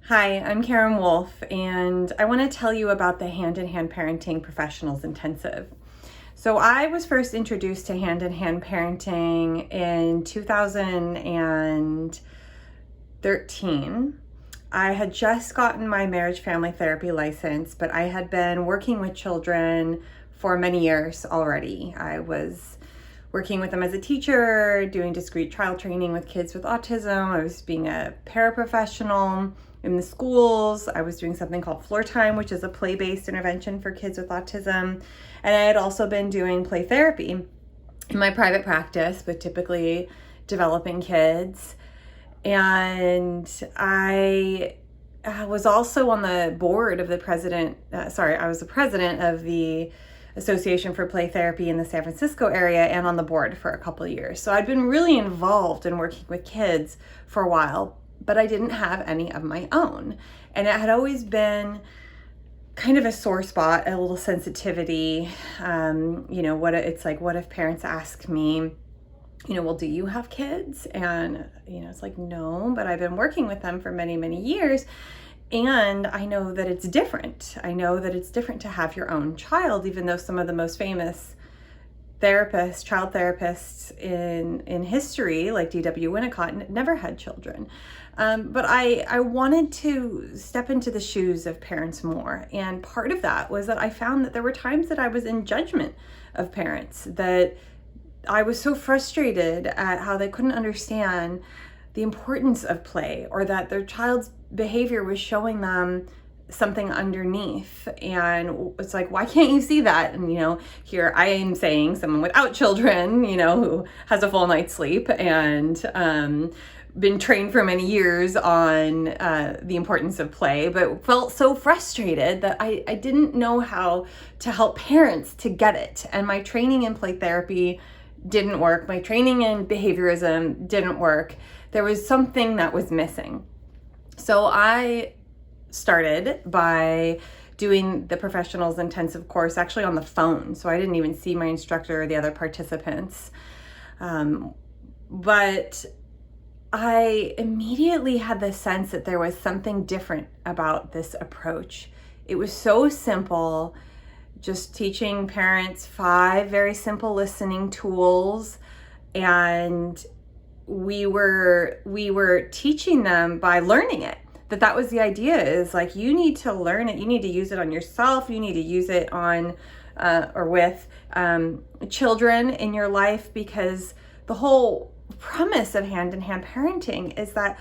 Hi, I'm Karen Wolf, and I want to tell you about the Hand-in-Hand Parenting Professionals Intensive. So I was first introduced to hand-in-hand parenting in 2013. I had just gotten my marriage family therapy license, but I had been working with children for many years already. I was working with them as a teacher, doing discrete trial training with kids with autism. I was being a paraprofessional in the schools. I was doing something called Floor Time, which is a play-based intervention for kids with autism. And I had also been doing play therapy in my private practice, but typically developing kids. And I was also on the board of the I was the president of the Association for Play Therapy in the San Francisco area and on the board for a couple of years. So I'd been really involved in working with kids for a while, but I didn't have any of my own. And it had always been kind of a sore spot, a little sensitivity. What if parents ask me, well, do you have kids? And, it's like, no, but I've been working with them for many, many years. And I know that it's different. I know that it's different to have your own child, even though some of the most famous child therapists in history, like D.W. Winnicott, never had children. But I wanted to step into the shoes of parents more. And part of that was that I found that there were times that I was in judgment of parents, that I was so frustrated at how they couldn't understand the importance of play, or that their child's behavior was showing them something underneath. And it's like, why can't you see that? And, here I am saying, someone without children, who has a full night's sleep and been trained for many years on the importance of play, but felt so frustrated that I didn't know how to help parents to get it. And my training in play therapy didn't work. My training in behaviorism didn't work. There was something that was missing. So I started by doing the professionals intensive course actually on the phone. So I didn't even see my instructor or the other participants. But I immediately had the sense that there was something different about this approach. It was so simple, just teaching parents 5 very simple listening tools, and we were teaching them by learning it. That was the idea, is like, you need to learn it, you need to use it on yourself, you need to use it on or with children in your life, because the whole premise of hand-in-hand parenting is that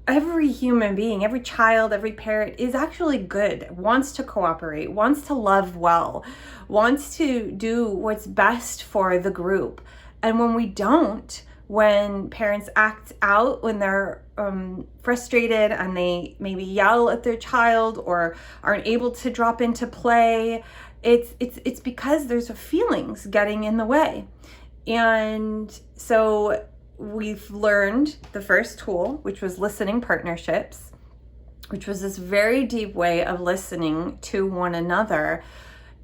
every human being, every child, every parent is actually good, wants to cooperate, wants to love well, wants to do what's best for the group. And when we don't, when parents act out, when they're frustrated and they maybe yell at their child or aren't able to drop into play, it's because there's feelings getting in the way. And so we've learned the first tool, which was listening partnerships, which was this very deep way of listening to one another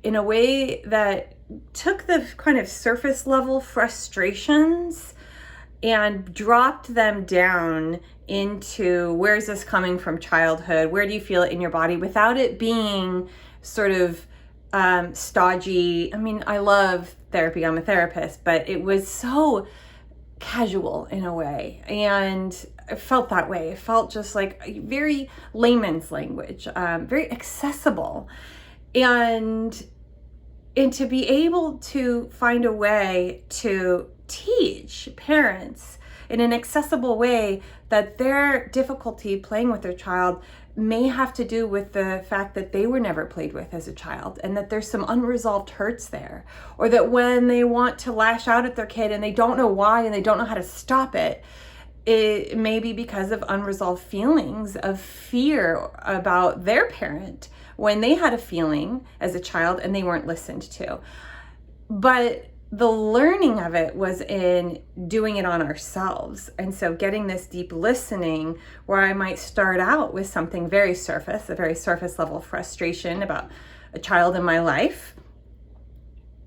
in a way that took the kind of surface level frustrations and dropped them down into, where's this coming from childhood? Where do you feel it in your body, without it being sort of stodgy. I mean, I love therapy, I'm a therapist, but it was so casual in a way, and it felt that way. It felt just like very layman's language, very accessible, and to be able to find a way to teach parents in an accessible way that their difficulty playing with their child may have to do with the fact that they were never played with as a child, and that there's some unresolved hurts there, or that when they want to lash out at their kid and they don't know why and they don't know how to stop it, it may be because of unresolved feelings of fear about their parent when they had a feeling as a child and they weren't listened to. But the learning of it was in doing it on ourselves. And so getting this deep listening, where I might start out with something very surface, a very surface level frustration about a child in my life,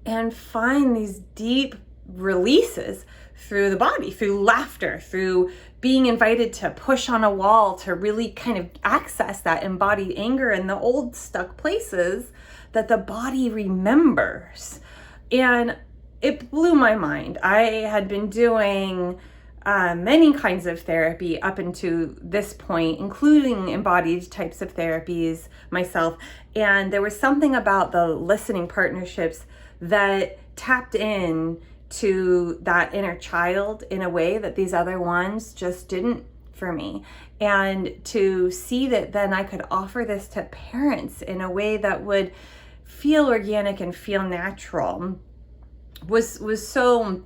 and find these deep releases through the body, through laughter, through being invited to push on a wall, to really kind of access that embodied anger and the old stuck places that the body remembers. And it blew my mind. I had been doing many kinds of therapy up until this point, including embodied types of therapies myself. And there was something about the listening partnerships that tapped in to that inner child in a way that these other ones just didn't for me. And to see that then I could offer this to parents in a way that would feel organic and feel natural was so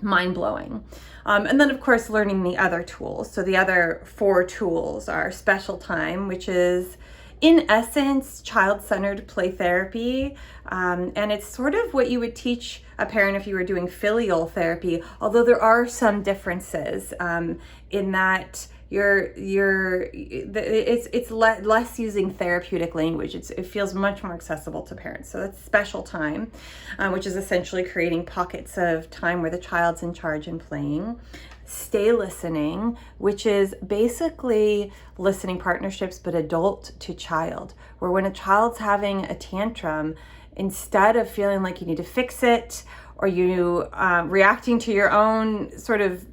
mind-blowing. And then of course learning the other tools. So the other 4 tools are special time, which is in essence child-centered play therapy, and it's sort of what you would teach a parent if you were doing filial therapy, although there are some differences in that it's less using therapeutic language. It feels much more accessible to parents. So that's special time, which is essentially creating pockets of time where the child's in charge and playing. Stay listening, which is basically listening partnerships, but adult to child, where when a child's having a tantrum, instead of feeling like you need to fix it or you reacting to your own sort of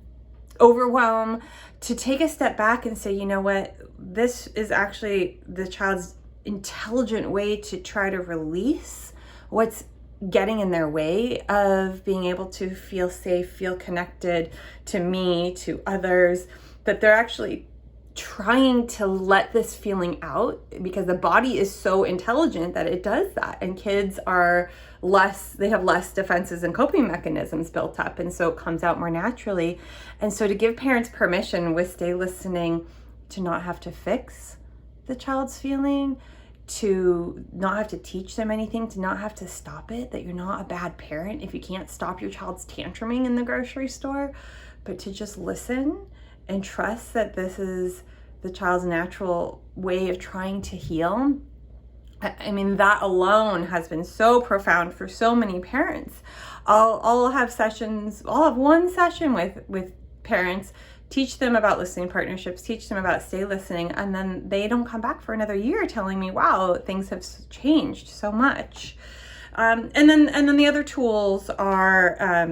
overwhelm, to take a step back and say, you know what, this is actually the child's intelligent way to try to release what's getting in their way of being able to feel safe, feel connected to me, to others, that they're actually trying to let this feeling out, because the body is so intelligent that it does that. And kids are they have less defenses and coping mechanisms built up, and so it comes out more naturally. And so to give parents permission with stay listening to not have to fix the child's feeling, to not have to teach them anything, to not have to stop it, that you're not a bad parent if you can't stop your child's tantruming in the grocery store, but to just listen and trust that this is the child's natural way of trying to heal. I mean, that alone has been so profound for so many parents. I'll have one session with parents, teach them about listening partnerships, teach them about stay listening, and then they don't come back for another year telling me, wow, things have changed so much. And then the other tools are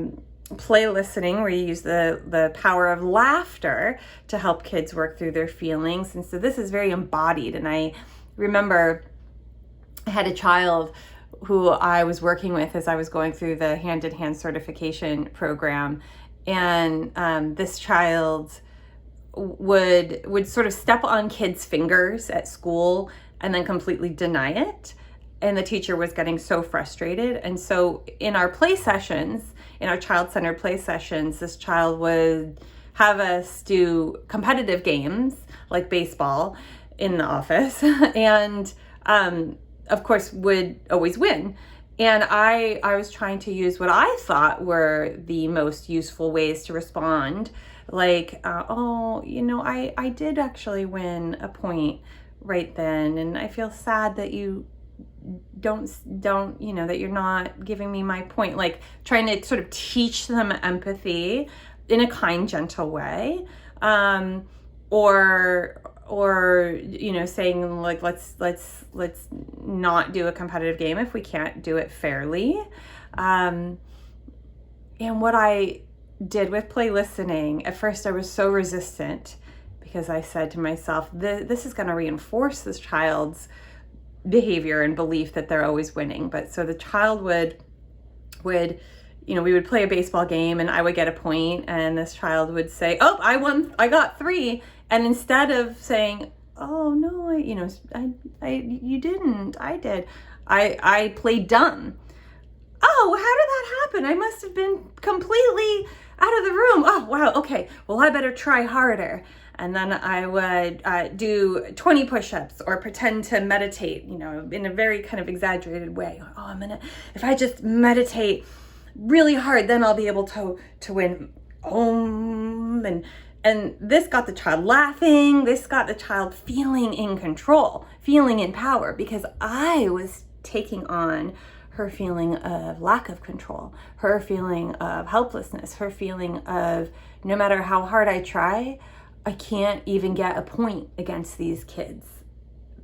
play listening, where you use the power of laughter to help kids work through their feelings. And so this is very embodied. And I remember I had a child who I was working with as I was going through the hand-in-hand certification program. And this child would sort of step on kids' fingers at school and then completely deny it. And the teacher was getting so frustrated. And so in our play sessions, in our child-centered play sessions, this child would have us do competitive games like baseball in the office, and of course would always win. And I was trying to use what I thought were the most useful ways to respond, like, I did actually win a point right then, and I feel sad that you don't that you're not giving me my point, like trying to sort of teach them empathy in a kind, gentle way, or saying like, let's not do a competitive game if we can't do it fairly. And what I did with play listening, at first I was so resistant, because I said to myself, this is going to reinforce this child's behavior and belief that they're always winning. But so the child would we would play a baseball game and I would get a point, and this child would say, oh, I won, I got 3. And instead of saying, oh no, you didn't, I did, I played dumb. Oh, how did that happen? I must have been completely out of the room. Oh, wow. Okay. Well, I better try harder. And then I would do 20 push-ups or pretend to meditate, in a very kind of exaggerated way. Oh, if I just meditate really hard, then I'll be able to win. And this got the child laughing. This got the child feeling in control, feeling in power, because I was taking on her feeling of lack of control, her feeling of helplessness, her feeling of no matter how hard I try, I can't even get a point against these kids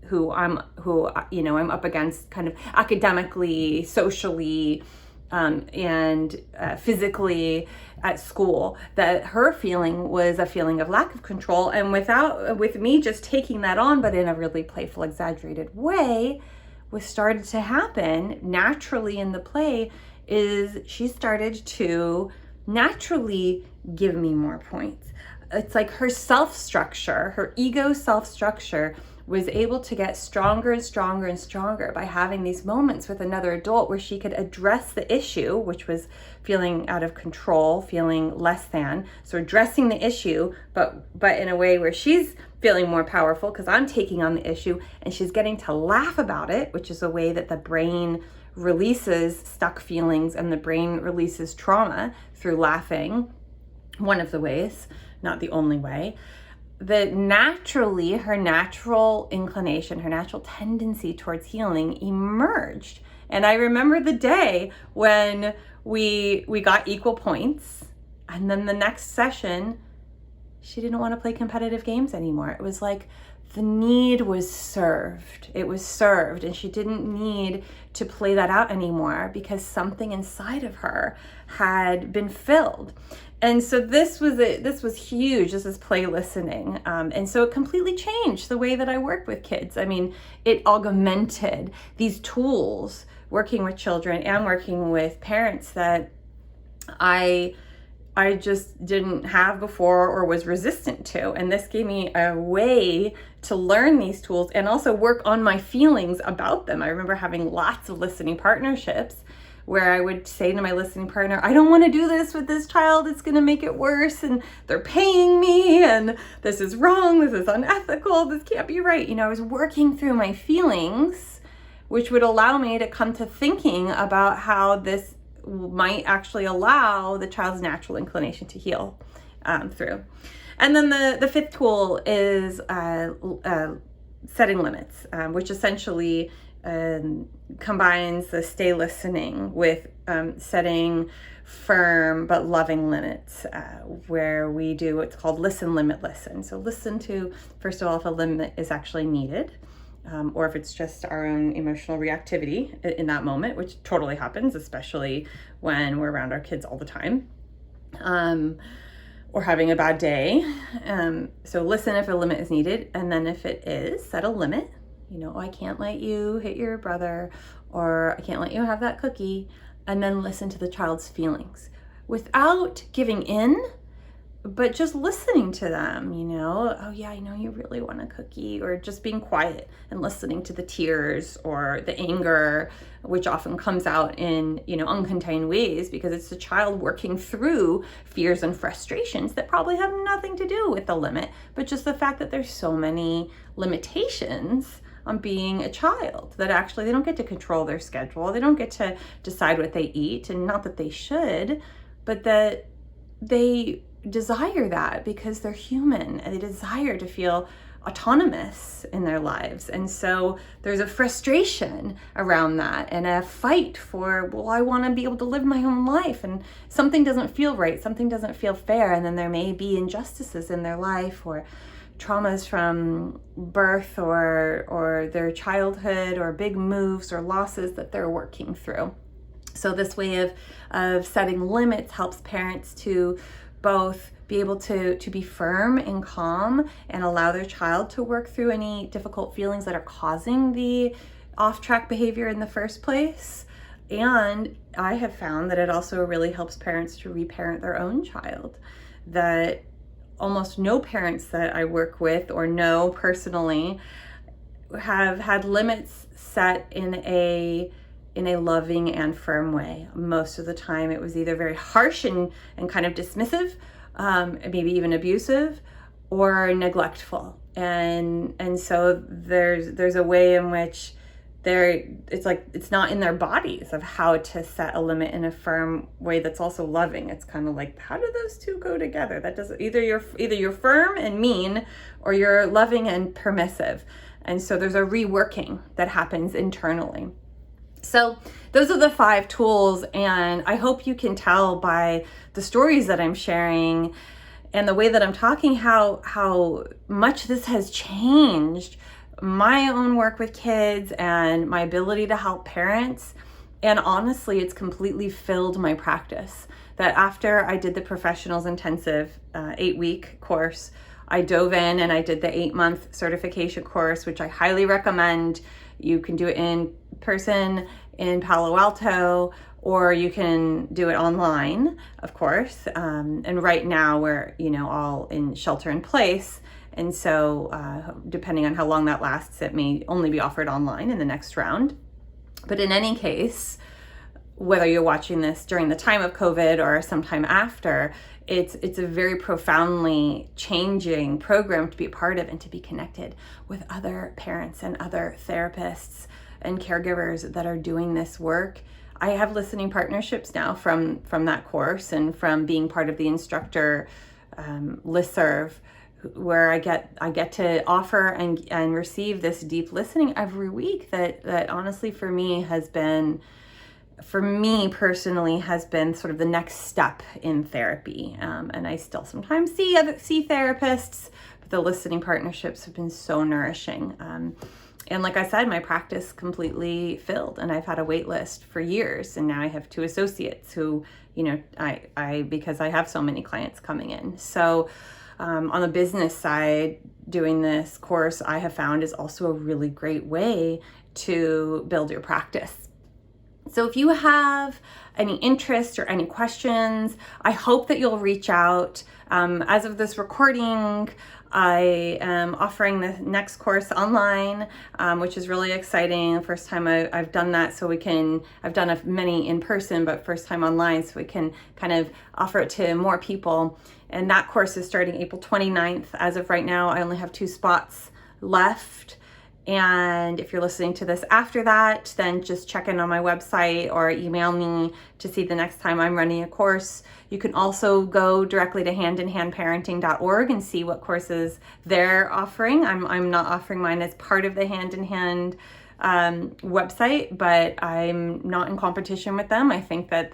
who I'm up against kind of academically, socially, and physically at school. That her feeling was a feeling of lack of control, and with me just taking that on, but in a really playful, exaggerated way, what started to happen naturally in the play is she started to naturally give me more points. It's like her self-structure, her ego self-structure was able to get stronger and stronger and stronger by having these moments with another adult where she could address the issue, which was feeling out of control, feeling less than. So addressing the issue, but in a way where she's feeling more powerful because I'm taking on the issue, and she's getting to laugh about it, which is a way that the brain releases stuck feelings and the brain releases trauma through laughing. One of the ways, not the only way. That naturally her natural inclination, her natural tendency towards healing emerged. And I remember the day when we got equal points, and then the next session, she didn't want to play competitive games anymore. It was like the need was served. It was served, and she didn't need to play that out anymore because something inside of her had been filled. And so this was huge. This is play listening. And so it completely changed the way that I work with kids. I mean, it augmented these tools working with children and working with parents that I just didn't have before or was resistant to. And this gave me a way to learn these tools and also work on my feelings about them. I remember having lots of listening partnerships where I would say to my listening partner, I don't want to do this with this child. It's going to make it worse. And they're paying me. And this is wrong. This is unethical. This can't be right. I was working through my feelings, which would allow me to come to thinking about how this might actually allow the child's natural inclination to heal through. And then the fifth tool is setting limits, which essentially combines the stay listening with setting firm but loving limits, where we do what's called listen, limit, listen. So listen to, first of all, if a limit is actually needed, or if it's just our own emotional reactivity in that moment, which totally happens, especially when we're around our kids all the time, or having a bad day. So listen if a limit is needed, and then if it is, set a limit. I can't let you hit your brother, or I can't let you have that cookie, and then listen to the child's feelings without giving in, but just listening to them, oh yeah, I know you really want a cookie, or just being quiet and listening to the tears or the anger, which often comes out in, uncontained ways because it's the child working through fears and frustrations that probably have nothing to do with the limit, but just the fact that there's so many limitations on being a child that actually they don't get to control their schedule. They don't get to decide what they eat, and not that they should, but that they desire that because they're human and they desire to feel autonomous in their lives. And so there's a frustration around that and a fight for, well, I want to be able to live my own life, and something doesn't feel right, something doesn't feel fair, and then there may be injustices in their life or traumas from birth or their childhood or big moves or losses that they're working through. So this way of setting limits helps parents to both be able to be firm and calm and allow their child to work through any difficult feelings that are causing the off-track behavior in the first place. And I have found that it also really helps parents to reparent their own child. That almost no parents that I work with or know personally have had limits set in a loving and firm way. Most of the time it was either very harsh and kind of dismissive, maybe even abusive, or neglectful. And so there's a way in which it's not in their bodies of how to set a limit in a firm way that's also loving. It's kind of like, how do those two go together? That doesn't, either you're firm and mean, or you're loving and permissive. And so there's a reworking that happens internally. So those are the 5 tools, and I hope you can tell by the stories that I'm sharing and the way that I'm talking how much this has changed my own work with kids and my ability to help parents. And honestly, it's completely filled my practice. That after I did the professionals intensive 8-week course, I dove in and I did the 8-month certification course, which I highly recommend. You can do it in person in Palo Alto, or you can do it online, of course. And right now we're, all in shelter in place. And so depending on how long that lasts, it may only be offered online in the next round. But in any case, whether you're watching this during the time of COVID or sometime after, it's a very profoundly changing program to be a part of and to be connected with other parents and other therapists and caregivers that are doing this work. I have listening partnerships now from that course and from being part of the instructor listserv, where I get to offer and receive this deep listening every week that honestly for me personally has been sort of the next step in therapy. And I still sometimes see therapists, but the listening partnerships have been so nourishing. And like I said, my practice completely filled, and I've had a wait list for years. And now I have 2 associates who, because I have so many clients coming in. So on the business side, doing this course I have found is also a really great way to build your practice. So if you have any interest or any questions, I hope that you'll reach out. As of this recording, I am offering the next course online, which is really exciting. First time I've done that, so I've done many in person, but first time online, so we can kind of offer it to more people. And that course is starting April 29th. As of right now, I only have 2 spots left. And if you're listening to this after that, then just check in on my website or email me to see the next time I'm running a course. You can also go directly to handinhandparenting.org and see what courses they're offering. I'm not offering mine as part of the Hand in Hand website, but I'm not in competition with them. I think that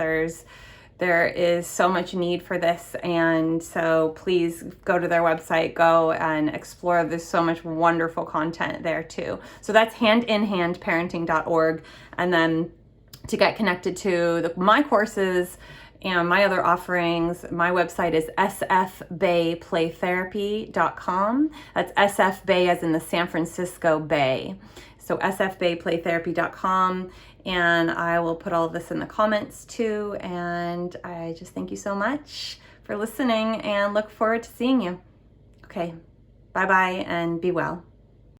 there is so much need for this, and so please go to their website, go and explore. There's so much wonderful content there too. So that's handinhandparenting.org. And then to get connected to my courses and my other offerings, my website is sfbayplaytherapy.com. That's SF Bay as in the San Francisco Bay. So sfbayplaytherapy.com. And I will put all of this in the comments too. And I just thank you so much for listening and look forward to seeing you. Okay, bye-bye and be well.